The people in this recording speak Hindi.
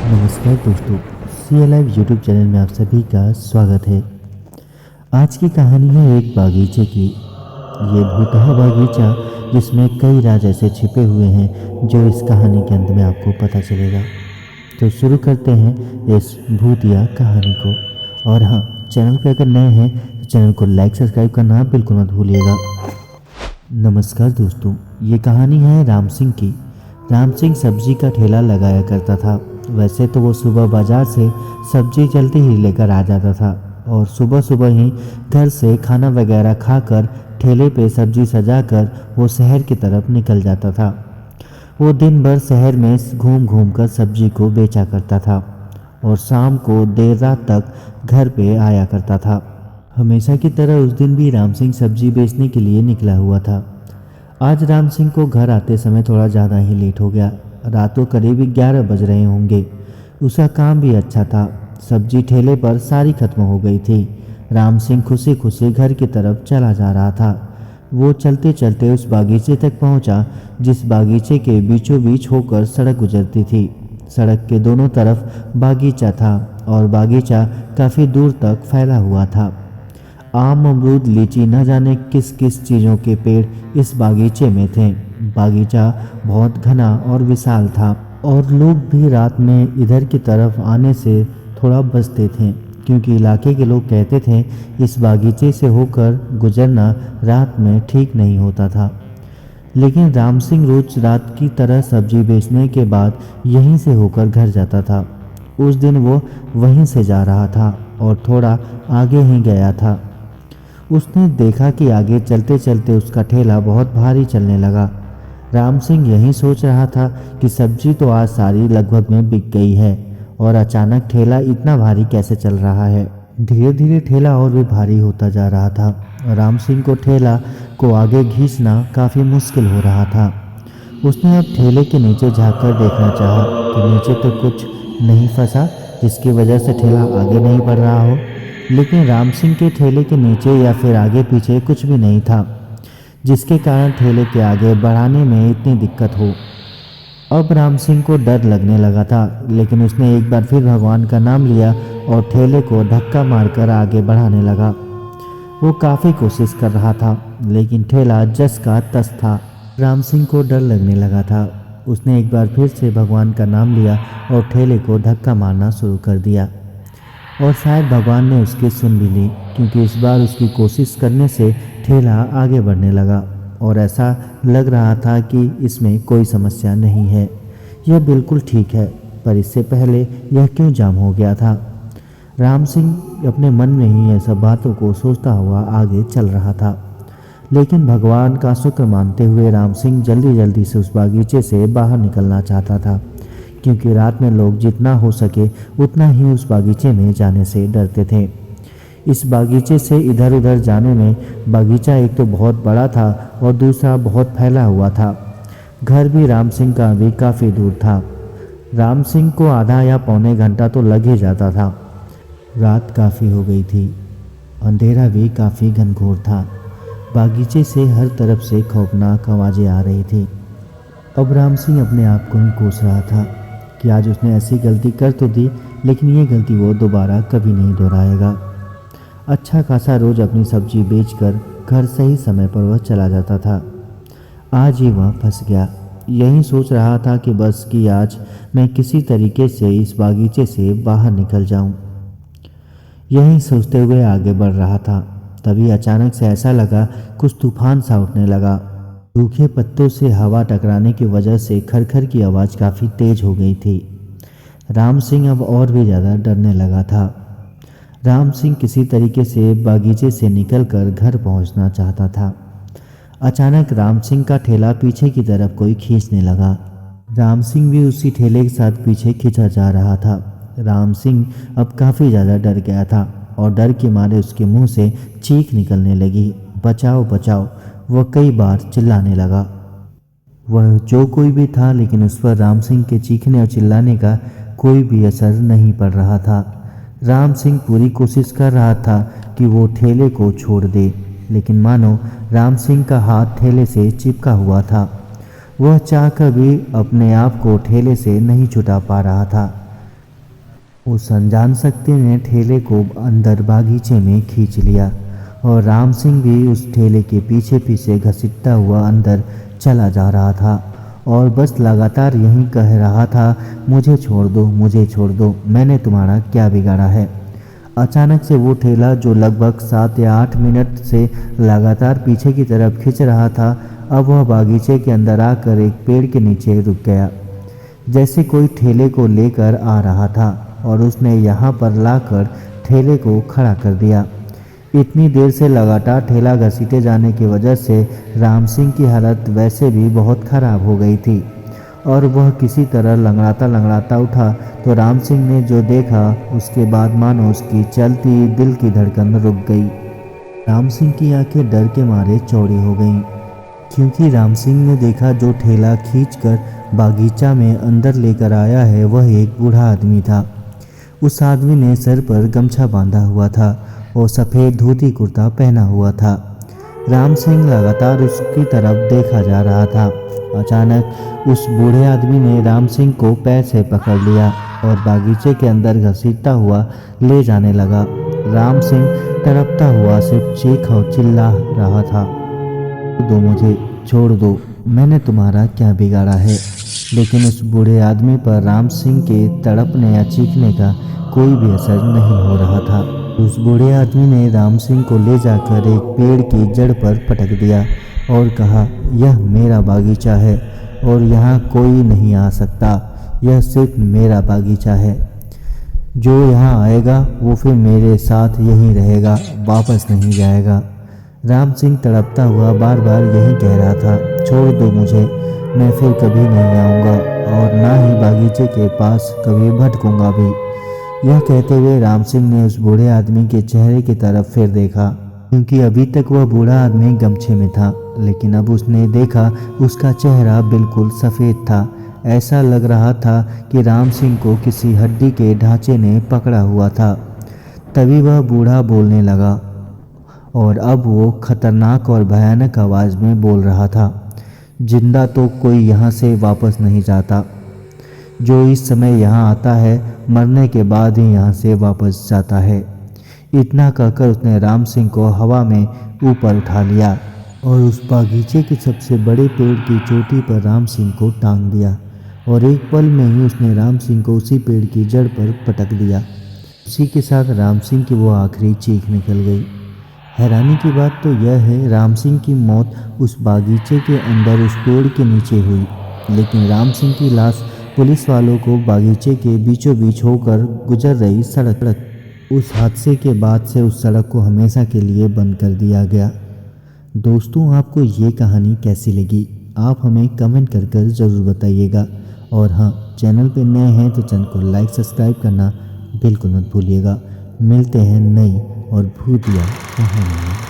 नमस्कार दोस्तों, सी लाइव यूट्यूब चैनल में आप सभी का स्वागत है। आज की कहानी है एक बागीचे की। ये भूतहा बागीचा जिसमें कई राज ऐसे छिपे हुए हैं जो इस कहानी के अंत में आपको पता चलेगा। तो शुरू करते हैं इस भूतिया कहानी को। और हाँ, चैनल पे अगर नए हैं तो चैनल को लाइक सब्सक्राइब करना बिल्कुल मत भूलिएगा। नमस्कार दोस्तों, ये कहानी है राम सिंह की। राम सिंह सब्जी का ठेला लगाया करता था। वैसे तो वो सुबह बाजार से सब्जी जल्दी ही लेकर आ जाता था और सुबह सुबह ही घर से खाना वगैरह खाकर ठेले पे सब्जी सजाकर वो शहर की तरफ निकल जाता था। वो दिन भर शहर में घूम घूम कर सब्जी को बेचा करता था और शाम को देर रात तक घर पे आया करता था। हमेशा की तरह उस दिन भी राम सिंह सब्जी बेचने के लिए निकला हुआ था। आज राम सिंह को घर आते समय थोड़ा ज़्यादा ही लेट हो गया। रात को करीब 11 बज रहे होंगे। उसका काम भी अच्छा था, सब्जी ठेले पर सारी खत्म हो गई थी। राम सिंह खुशी खुशी घर की तरफ चला जा रहा था। वो चलते चलते उस बागीचे तक पहुंचा जिस बागीचे के बीचों बीच होकर सड़क गुजरती थी। सड़क के दोनों तरफ बागीचा था और बागीचा काफ़ी दूर तक फैला हुआ था। आम, अमरूद, लीची, न जाने किस किस चीज़ों के पेड़ इस बागीचे में थे। बागीचा बहुत घना और विशाल था और लोग भी रात में इधर की तरफ आने से थोड़ा बचते थे, क्योंकि इलाके के लोग कहते थे इस बागीचे से होकर गुजरना रात में ठीक नहीं होता था। लेकिन राम सिंह रोज रात की तरह सब्जी बेचने के बाद यहीं से होकर घर जाता था। उस दिन वो वहीं से जा रहा था और थोड़ा आगे ही गया था। उसने देखा कि आगे चलते चलते उसका ठेला बहुत भारी चलने लगा। राम सिंह यही सोच रहा था कि सब्जी तो आज सारी लगभग में बिक गई है और अचानक ठेला इतना भारी कैसे चल रहा है। धीरे धीरे ठेला और भी भारी होता जा रहा था। राम सिंह को ठेला को आगे खींचना काफ़ी मुश्किल हो रहा था। उसने अब ठेले के नीचे झांककर देखना चाहा कि नीचे तो कुछ नहीं फंसा जिसकी वजह से ठेला आगे नहीं बढ़ रहा हो। लेकिन राम सिंह के ठेले के नीचे या फिर आगे पीछे कुछ भी नहीं था जिसके कारण ठेले के आगे बढ़ाने में इतनी दिक्कत हो। अब राम सिंह को डर लगने लगा था, लेकिन उसने एक बार फिर भगवान का नाम लिया और ठेले को धक्का मारकर आगे बढ़ाने लगा। वो काफ़ी कोशिश कर रहा था लेकिन ठेला जस का तस था। राम सिंह को डर लगने लगा था। उसने एक बार फिर से भगवान का नाम लिया और ठेले को धक्का मारना शुरू कर दिया और शायद भगवान ने उसकी सुन भी ली, क्योंकि इस बार उसकी कोशिश करने से ठेला आगे बढ़ने लगा और ऐसा लग रहा था कि इसमें कोई समस्या नहीं है, यह बिल्कुल ठीक है। पर इससे पहले यह क्यों जाम हो गया था? राम सिंह अपने मन में ही ये सब बातों को सोचता हुआ आगे चल रहा था। लेकिन भगवान का शुक्र मानते हुए राम सिंह जल्दी जल्दी से उस बागीचे से बाहर निकलना चाहता था, क्योंकि रात में लोग जितना हो सके उतना ही उस बागीचे में जाने से डरते थे। इस बागीचे से इधर उधर जाने में बागीचा एक तो बहुत बड़ा था और दूसरा बहुत फैला हुआ था। घर भी राम सिंह का भी काफ़ी दूर था। राम सिंह को आधा या पौने घंटा तो लग ही जाता था। रात काफ़ी हो गई थी, अंधेरा भी काफ़ी घनघोर था। बागीचे से हर तरफ से खौफनाक आवाज़ें आ रही थी। अब राम सिंह अपने आप को ही कोस रहा था कि आज उसने ऐसी गलती कर तो दी, लेकिन ये गलती वो दोबारा कभी नहीं दोहराएगा। अच्छा खासा रोज अपनी सब्जी बेचकर घर सही समय पर वह चला जाता था। आज ही वह फंस गया। यही सोच रहा था कि बस कि आज मैं किसी तरीके से इस बागीचे से बाहर निकल जाऊं। यही सोचते हुए आगे बढ़ रहा था। तभी अचानक से ऐसा लगा कुछ तूफान सा उठने लगा। सूखे पत्तों से हवा टकराने की वजह से खरखर की आवाज़ काफ़ी तेज हो गई थी। राम सिंह अब और भी ज़्यादा डरने लगा था। राम सिंह किसी तरीके से बागीचे से निकलकर घर पहुंचना चाहता था। अचानक राम सिंह का ठेला पीछे की तरफ कोई खींचने लगा। राम सिंह भी उसी ठेले के साथ पीछे खींचा जा रहा था। राम सिंह अब काफ़ी ज़्यादा डर गया था और डर के मारे उसके मुंह से चीख निकलने लगी, बचाओ बचाओ। वह कई बार चिल्लाने लगा। वह जो कोई भी था, लेकिन उस पर राम सिंह के चीखने और चिल्लाने का कोई भी असर नहीं पड़ रहा था। राम सिंह पूरी कोशिश कर रहा था कि वो ठेले को छोड़ दे, लेकिन मानो राम सिंह का हाथ ठेले से चिपका हुआ था। वह चाहकर भी अपने आप को ठेले से नहीं छुटा पा रहा था। उस अनजान शक्ति ने ठेले को अंदर बागीचे में खींच लिया और राम सिंह भी उस ठेले के पीछे पीछे घसीटता हुआ अंदर चला जा रहा था और बस लगातार यही कह रहा था, मुझे छोड़ दो, मुझे छोड़ दो, मैंने तुम्हारा क्या बिगाड़ा है। अचानक से वो ठेला जो लगभग 7 या 8 मिनट से लगातार पीछे की तरफ खींच रहा था, अब वह बागीचे के अंदर आकर एक पेड़ के नीचे रुक गया, जैसे कोई ठेले को लेकर आ रहा था और उसने यहाँ पर लाकर ठेले को खड़ा कर दिया। इतनी देर से लगातार ठेला घसीटे जाने की वजह से राम सिंह की हालत वैसे भी बहुत ख़राब हो गई थी और वह किसी तरह लंगड़ाता लंगड़ाता उठा तो राम सिंह ने जो देखा उसके बाद मानो उसकी चलती दिल की धड़कन रुक गई। राम सिंह की आंखें डर के मारे चौड़ी हो गईं, क्योंकि राम सिंह ने देखा जो ठेला खींचकर बागीचा में अंदर लेकर आया है वह एक बूढ़ा आदमी था। उस आदमी ने सर पर गमछा बांधा हुआ था और सफ़ेद धोती कुर्ता पहना हुआ था। राम सिंह लगातार उसकी तरफ देखा जा रहा था। अचानक उस बूढ़े आदमी ने राम सिंह को पैर से पकड़ लिया और बागीचे के अंदर घसीटता हुआ ले जाने लगा। राम सिंह तड़पता हुआ सिर्फ चीख और चिल्ला रहा था, दो मुझे, छोड़ दो, मैंने तुम्हारा क्या बिगाड़ा है। लेकिन उस बूढ़े आदमी पर राम सिंह के तड़पने या चीखने का कोई भी असर नहीं हो रहा था। उस बूढ़े आदमी ने राम सिंह को ले जाकर एक पेड़ की जड़ पर पटक दिया और कहा, यह मेरा बागीचा है और यहाँ कोई नहीं आ सकता, यह सिर्फ मेरा बागीचा है। जो यहाँ आएगा वो फिर मेरे साथ यहीं रहेगा, वापस नहीं जाएगा। राम सिंह तड़पता हुआ बार बार यही कह रहा था, छोड़ दो मुझे, मैं फिर कभी नहीं आऊँगा और ना ही बागीचे के पास कभी भटकूंगा भी। यह कहते हुए राम सिंह ने उस बूढ़े आदमी के चेहरे की तरफ फिर देखा, क्योंकि अभी तक वह बूढ़ा आदमी गमछे में था, लेकिन अब उसने देखा उसका चेहरा बिल्कुल सफ़ेद था। ऐसा लग रहा था कि राम सिंह को किसी हड्डी के ढांचे ने पकड़ा हुआ था। तभी वह बूढ़ा बोलने लगा और अब वो खतरनाक और भयानक आवाज़ में बोल रहा था, जिंदा तो कोई यहाँ से वापस नहीं जाता, जो इस समय यहाँ आता है मरने के बाद ही यहाँ से वापस जाता है। इतना कहकर उसने राम सिंह को हवा में ऊपर उठा लिया और उस बागीचे के सबसे बड़े पेड़ की चोटी पर राम सिंह को टांग दिया और एक पल में ही उसने राम सिंह को उसी पेड़ की जड़ पर पटक दिया। उसी के साथ राम सिंह की वो आखिरी चीख निकल गई। हैरानी की बात तो यह है, राम सिंह की मौत उस बागीचे के अंदर उस पेड़ के नीचे हुई, लेकिन राम सिंह की लाश पुलिस वालों को बागीचे के बीचों बीच होकर गुजर रही सड़क, उस हादसे के बाद से उस सड़क को हमेशा के लिए बंद कर दिया गया। दोस्तों, आपको ये कहानी कैसी लगी आप हमें कमेंट कर ज़रूर बताइएगा और हाँ, चैनल पे नए हैं तो चैनल को लाइक सब्सक्राइब करना बिल्कुल मत भूलिएगा। मिलते हैं नई और भूतिया कहानी में।